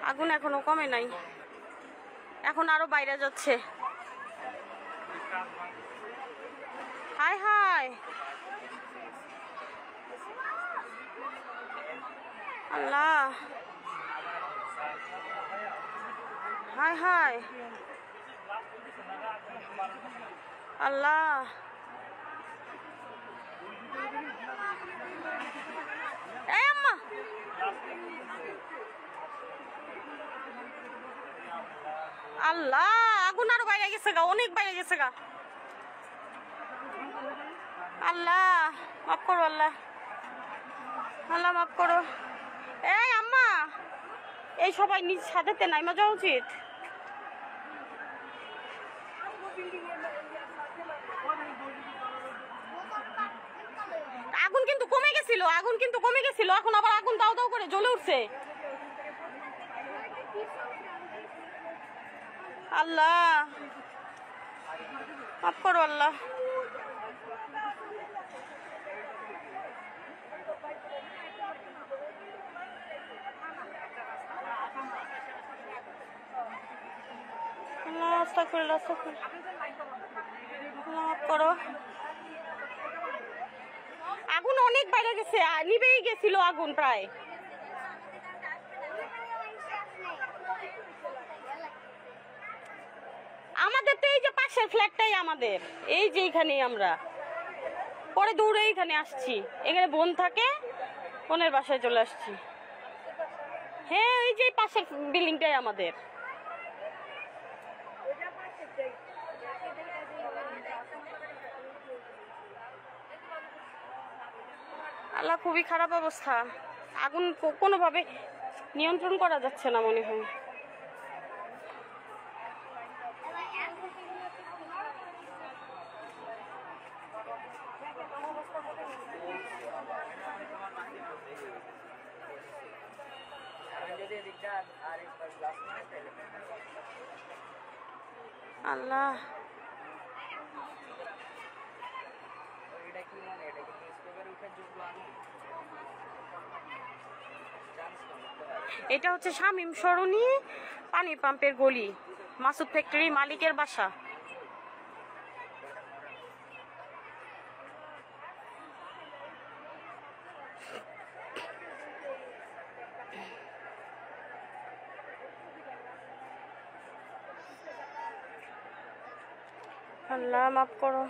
আগুন এখনো কমে নাই, এখন আরো বাইরে যাচ্ছে। হাই হাই আল্লাহ, হাই হাই আল্লাহ, এই আম্মা আল্লাহ, আগুন আরো বাইরে গেছে গা, অনেক বাইরে গেছে গা। আল্লাহ মাফ করো, আল্লাহ আল্লাহ মাফ করো। এই আম্মা, এই সবাই নিজ ছাদেতে নাইমা যাওয়া উচিত। আগুন কিন্তু কমে গেছিল, আগুন কিন্তু কমে গেছিল, এখন আবার আগুন দাও দাও করে জ্বলে উঠছে। আল্লাহ মাফ করো, আল্লাহ আস্তাগফিরুল্লাহ, আস্তাগফিরুল্লাহ, মাফ করো। আগুন অনেক বাইরে গেছে, নিভেই গেছিল আগুন প্রায়। আমাদের তো এই যে পাশের ফ্ল্যাটটাই আমাদের, এই যে এইখানেই আমরা পরে দূরে এইখানে আসছি, এখানে বোন থাকে, বোনের বাসায় চলে আসছি। হ্যাঁ, এই যে পাশের বিল্ডিংটাই আমাদের। আল্লাহ, খুবই খারাপ অবস্থা, আগুন কোনোভাবে নিয়ন্ত্রণ করা যাচ্ছে না মনে হয়। আল্লাহ, এটা হচ্ছে শামীম সরণি পানির পাম্পের গলি, মাসুদ ফ্যাক্টরি মালিকের বাসা। আল্লাহ মাফ করো।